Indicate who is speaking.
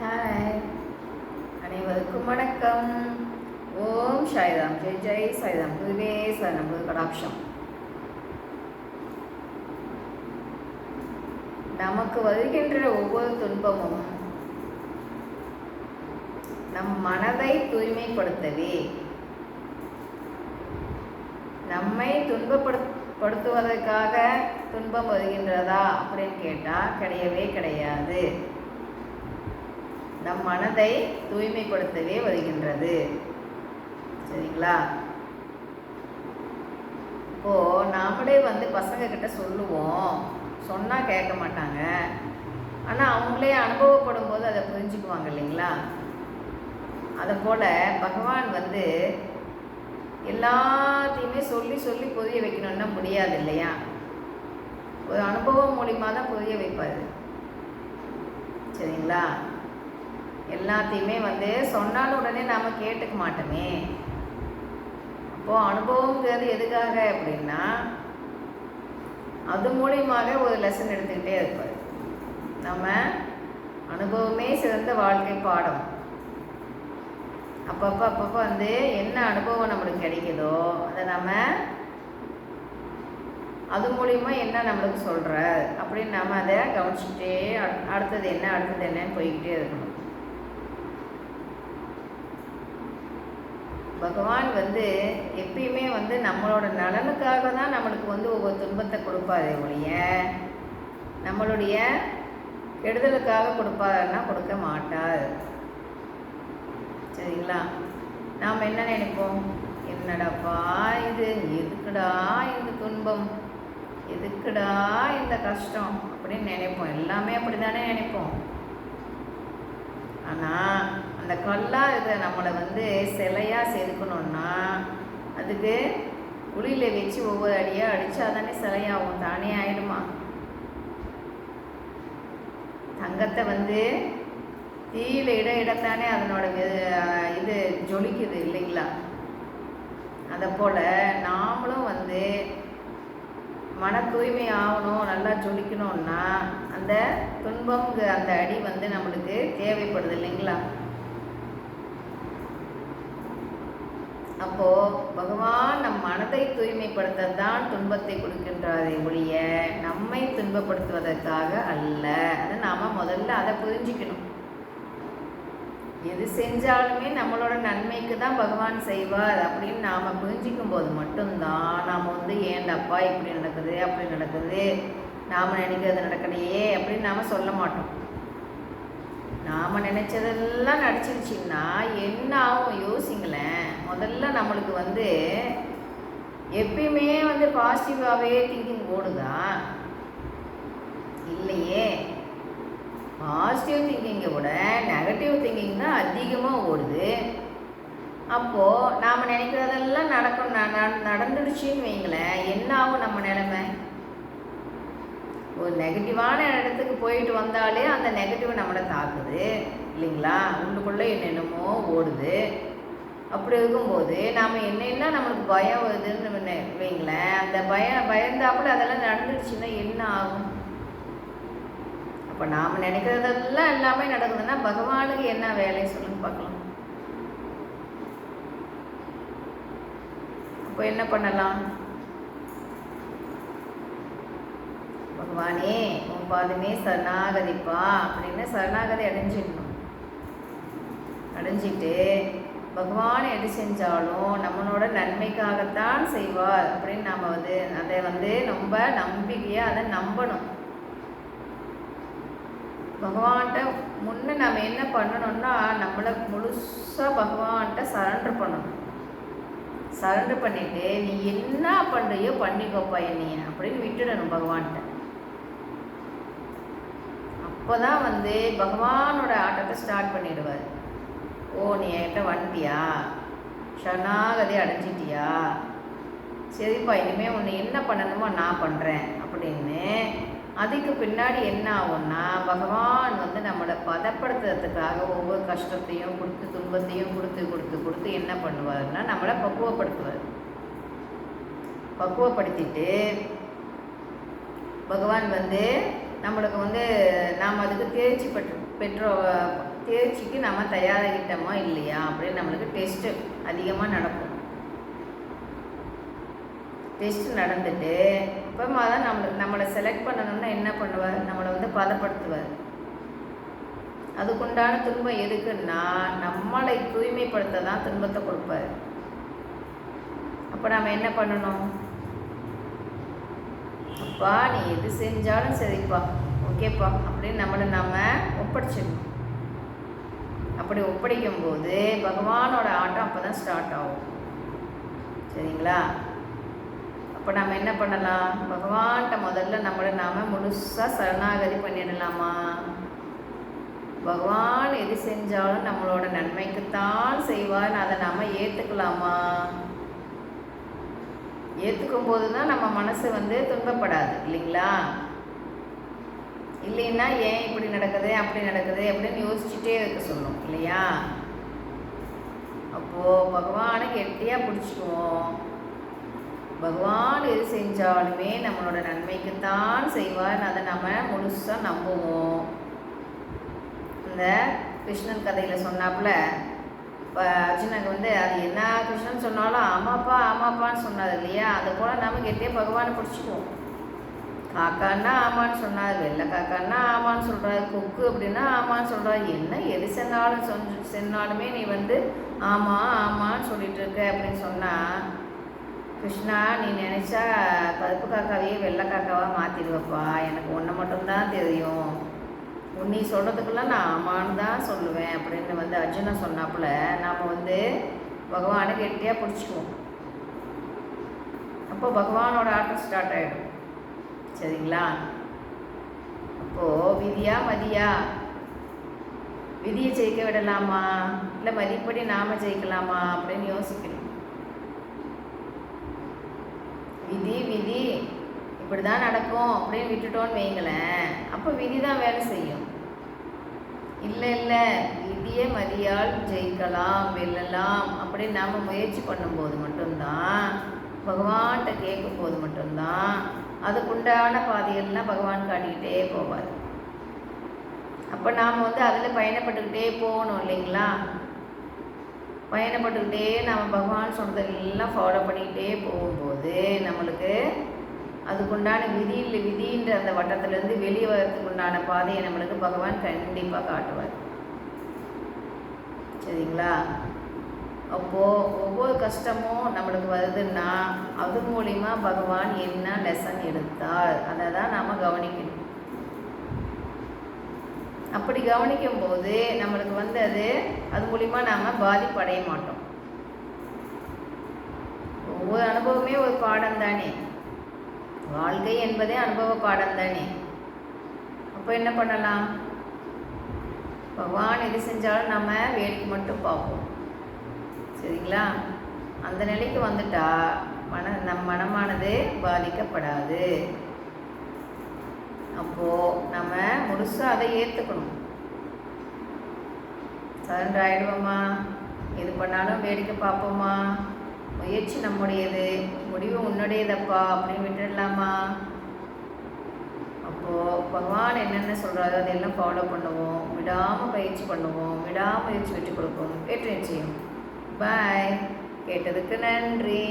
Speaker 1: Hi, அனைவருக்கும் வணக்கம். ஓம் சாய்ராம், ஜெய் ஜெய் சாய்ராம், குருவே சரணம், குரு கடாட்சம். நமக்கு வருகின்ற ஒவ்வொரு துன்பமும் நம் மனதை தூய்மைப்படுத்தவே, நம்மை துன்பப்படுத்துவதற்காக துன்பம் வருகின்றதா அப்படின்னு கேட்டால் கிடையவே கிடையாது. நம் மனதை தூய்மைப்படுத்தவே வருகின்றது. சரிங்களா? இப்போது நாமளே பசங்க கிட்ட சொல்லுவோம், சொன்னால் கேட்க மாட்டாங்க. ஆனால் அவங்களே அனுபவப்படும் போது அதை புரிஞ்சுக்குவாங்க இல்லைங்களா? அதை போல் பகவான் எல்லாத்தையுமே சொல்லி சொல்லி புரிய வைக்கணும்னா முடியாது இல்லையா? ஒரு அனுபவம் மூலிமா தான் புரிய வைப்பார். சரிங்களா? எல்லாத்தையுமே சொன்னாலும் உடனே நாம் கேட்டுக்க மாட்டோமே. அப்போது அனுபவங்கிறது எதுக்காக அப்படின்னா, அது மூலியமாக ஒரு லெசன் எடுத்துக்கிட்டே இருப்பார். நம்ம அனுபவமே சிறந்த வாழ்க்கை பாடம். அப்பப்போ என்ன அனுபவம் நம்மளுக்கு கிடைக்குதோ அதை நம்ம அது மூலிமா என்ன நம்மளுக்கு சொல்கிற அப்படின்னு நம்ம அதை கவனிச்சுட்டே அடுத்தது என்னன்னு போய்கிட்டே இருக்கணும். பகவான் எப்பயுமே நம்மளோட நலனுக்காக தான் நம்மளுக்கு ஒவ்வொரு துன்பத்தை கொடுப்பாரு ஒழிய நம்மளுடைய கெடுதலுக்காக கொடுப்பாருன்னா கொடுக்க மாட்டார். சரிங்களா? நாம் என்ன நினைப்போம், என்னடாப்பா இது, எதுக்குடா இந்த துன்பம், எதுக்குடா இந்த கஷ்டம் அப்படின்னு நினைப்போம். எல்லாமே அப்படி தானே நினைப்போம். ஆனால் அந்த கல்லாக இருக்கிற நம்மளை சிலையாக செதுக்கணுன்னா அதுக்கு உளியில் வச்சு ஒவ்வொரு அடியாக அடித்தா தானே சிலையாகும், தானே ஆகிடுமா? தங்கத்தை தீயில இடத்தானே அதனோட இது ஜொலிக்குது இல்லைங்களா? அதை போல் நாமளும் மன தூய்மை ஆகணும், நல்லா ஜொலிக்கணும்னா அந்த துன்பம்ங்க அந்த அடி நம்மளுக்கு தேவைப்படுது இல்லைங்களா? அப்போது பகவான் நம் மனதை தூய்மைப்படுத்த தான் துன்பத்தை கொடுக்கின்றாரே ஒழிய நம்மை துன்பப்படுத்துவதற்காக அல்ல. அதை நாம் முதல்ல அதை புரிஞ்சுக்கணும். எது செஞ்சாலுமே நம்மளோட நன்மைக்கு தான் பகவான் செய்வார் அப்படின்னு நாம் புரிஞ்சிக்கும் போது மட்டும்தான் நாம் ஏண்டப்பா இப்படி நடக்குது அப்படி நடக்குது, நாம் நினைக்கிறது நடக்கலையே அப்படின்னு நாம் சொல்ல மாட்டோம். நாம் நினச்சதெல்லாம் நடிச்சிருச்சின்னா என்ன ஆகும் யோசிங்களேன். முதல்ல நம்மளுக்கு எப்பயுமே பாசிட்டிவாகவே திங்கிங் ஓடுதா? இல்லையே. பாசிட்டிவ் திங்கிங்கை விட நெகட்டிவ் திங்கிங் தான் அதிகமாக ஓடுது. அப்போது நாம் நினைக்கிறதெல்லாம் நடந்துடுச்சின்னு வைங்களேன், என்ன ஆகும் நம்ம நிலைமை? ஒரு நெகட்டிவான இடத்துக்கு போயிட்டு வந்தாலே அந்த நெகட்டிவ் நம்மளை தாக்குது இல்லைங்களா? உள்ளுக்குள்ளே என்னென்னமோ ஓடுது. அப்படி இருக்கும்போது நாம் என்னென்ன நம்மளுக்கு பயம் வருதுன்னு வைங்களேன், அந்த பயந்தாப்புல அதெல்லாம் நடந்துடுச்சுன்னா என்ன ஆகும்? இப்போ நாம் நினைக்கிறதெல்லாம் எல்லாமே நடக்குதுன்னா பகவானுக்கு என்ன வேலை சொல்லுங்க பார்க்கலாம். அப்போ என்ன பண்ணலாம்? பகவானே உன் பாதமே சரணாகதிப்பா அப்படின்னு சரணாகதி அடைஞ்சிட்டு பகவான் எது செஞ்சாலும் நம்மளோட நன்மைக்காகத்தான் செய்வார் அப்படின்னு நாம் அதை ரொம்ப நம்பிக்கையாக அதை நம்பணும். பகவான்கிட்ட முன்னே நம்ம என்ன பண்ணணும்னா நம்மளை முழுசாக பகவான்கிட்ட சரண்டர் பண்ணணும். சரண்டர் பண்ணிவிட்டு நீ என்ன பண்ணுறியோ பண்ணிக்கோப்பா என்னைய அப்படின்னு விட்டுடணும் பகவான்கிட்ட. அப்போ தான் பகவானோட ஆட்டத்தை ஸ்டார்ட் பண்ணிடுவார். ஓ நீ என்கிட்ட வந்துட்டியா, சரணாகதி அடைஞ்சிட்டியா, சரிப்பா இனிமேல் உன்னை என்ன பண்ணணுமோ நான் பண்ணுறேன் அப்படின்னு. அதுக்கு பின்னாடி என்ன ஆகும்னா பகவான் நம்மளை பதப்படுத்துறதுக்காக ஒவ்வொரு கஷ்டத்தையும் கொடுத்து துன்பத்தையும் கொடுத்து கொடுத்து கொடுத்து என்ன பண்ணுவார்னா நம்மளை பக்குவப்படுத்துவார். பக்குவப்படுத்திட்டு பகவான் நம்மளுக்கு வந்து நாம் அதுக்கு தேர்ச்சிக்கு நம்ம தயாராகிட்டோமா இல்லையா அப்படின்னு நம்மளுக்கு டெஸ்ட்டு அதிகமாக நடக்கும். டெஸ்ட் நடந்துட்டு அப்புறமா தான் நம்மளை செலக்ட் பண்ணணும்னா என்ன பண்ணுவார், நம்மளை வந்து பதப்படுத்துவார். அதுக்குண்டான துன்பம் எதுக்குன்னா நம்மளை தூய்மைப்படுத்த தான் துன்பத்தை கொடுப்பார். அப்போ நம்ம என்ன பண்ணணும், அப்பா நீ எது செஞ்சாலும் சரிப்பா ஓகேப்பா அப்படின்னு நம்மளை நாம் ஒப்படைச்சிடணும். அப்படி ஒப்படைக்கும் போது பகவானோட ஆட்டம் அப்போ தான் ஸ்டார்ட் ஆகும். சரிங்களா? அப்போ நம்ம என்ன பண்ணலாம், பகவான்கிட்ட முதல்ல நம்மளை நாம் முழுசாக சரணாகதி பண்ணிடலாமா. பகவான் எது செஞ்சாலும் நம்மளோட நன்மைக்குத்தான் செய்வார்னு அதை நாம் ஏற்றுக்கலாமா. ஏற்றுக்கும் போது தான் நம்ம மனசு வந்து துன்பப்படாது இல்லைங்களா. இல்லைன்னா ஏன் இப்படி நடக்குது அப்படி நடக்குது அப்படின்னு யோசிச்சுட்டே இருக்க சொல்லணும் இல்லையா. அப்போது பகவானை கெட்டியாக பிடிச்சிக்குவோம். பகவான் எது செஞ்சாலுமே நம்மளோட நன்மைக்குத்தான் செய்வார்னு அதை நம்ம முழுசாக நம்புவோம். இந்த கிருஷ்ணன் கதையில் சொன்னாப்புல இப்போ அர்ஜுனுக்கு வந்து அது என்ன கிருஷ்ணன் சொன்னாலும் ஆமாப்பா ஆமாப்பான்னு சொன்னார் இல்லையா. அது போல் நம்ம கெட்டியாக பகவானை பிடிச்சிக்குவோம். காக்கான்னா ஆமான்னு சொன்னார், வெள்ளை காக்கான்னா ஆமான்னு சொல்கிறார், கொக்கு அப்படின்னா ஆமான்னு சொல்கிறார். என்ன எது சொன்னாலுமே நீ வந்து ஆமாம் ஆமான்னு சொல்லிட்டு இருக்க அப்படின்னு சொன்னால், கிருஷ்ணா நீ நினச்சா கருப்பு காக்காவையே வெள்ளை காக்காவாக மாற்றிடுவப்பா. எனக்கு ஒன்றை மட்டும்தான் தெரியும், நீ சொல்கிறதுக்கெல்லாம் நான் ஆமான்னு தான் சொல்லுவேன் அப்படின்னு வந்து அர்ஜுனா சொன்னாப்புல நாம் வந்து பகவானை கெட்டியாக பிடிச்சிக்குவோம். அப்போ பகவானோட ஆட்டம் ஸ்டார்ட் ஆகிடும். சரிங்களா? அப்போது விதியா மதியா, விதியை ஜெயிக்க விடலாமா இல்லை மதிப்படி நாம் ஜெயிக்கலாமா அப்படின்னு யோசிக்கணும். விதி விதி இப்படி தான் நடக்கும் அப்படின்னு விட்டுட்டோன்னு வைங்களேன், அப்போ விதி தான் வேலை செய்யும். இல்லை இல்லை விதியை மதியால் ஜெயிக்கலாம் வெல்லலாம் அப்படின்னு நாம் முயற்சி பண்ணும்போது மட்டும்தான், பகவான்கிட்ட கேட்கும்போது மட்டும்தான் அதுக்குண்டான பாதைகள்லாம் பகவான் காட்டிக்கிட்டே போவார். அப்போ நாம் வந்து அதில் பயணப்பட்டுக்கிட்டே போகணும் இல்லைங்களா. பயணப்பட்டுக்கிட்டே நாம் பகவான் சொன்னதெல்லாம் ஃபாலோ பண்ணிக்கிட்டே போகும்போது நம்மளுக்கு அதுக்குண்டான விதின்ற அந்த வட்டத்திலேருந்து வெளியே வரத்துக்கு உண்டான பாதையை நம்மளுக்கு பகவான் கண்டிப்பாக காட்டுவார். சரிங்களா? அப்போது ஒவ்வொரு கஷ்டமும் நம்மளுக்கு வருதுன்னா அது மூலிமா பகவான் என்ன லெசன் எடுத்தார் அதை தான் நாம் கவனிக்கணும். அப்படி கவனிக்கும் போது நம்மளுக்கு வந்து அது மூலிமா நாம் பாதிப்படைய மாட்டோம். ஒவ்வொரு அனுபவமே ஒரு பாடம் தானே, வாழ்க்கை என்பதே அனுபவ பாடம் தானே. அப்போ என்ன பண்ணலாம், பகவான் எது செஞ்சாலும் நம்ம வேடிக்கை மட்டும் பார்ப்போம். சரிங்களா? அந்த நிலைக்கு வந்துட்டா நம் மனமானது பாதிக்கப்படாது. அப்போது நம்ம முழுசாக அதை ஏற்றுக்கணும். சரண்டர் ஆகிடுவோமா, எது பண்ணாலும் வேடிக்கை பார்ப்போமா, முயற்சி நம்முடையது முடிவு உன்னுடையதப்பா அப்படின்னு விட்டுடலாமா. அப்போது பகவான் என்னென்ன சொல்கிறாரோ அதெல்லாம் ஃபாலோ பண்ணுவோம், விடாமல் பயிற்சி பண்ணுவோம், விடாமுயற்சி வெற்றி கொடுப்போம். வெற்றி நிச்சயம். பாய். கேட்டதுக்கு நன்றி.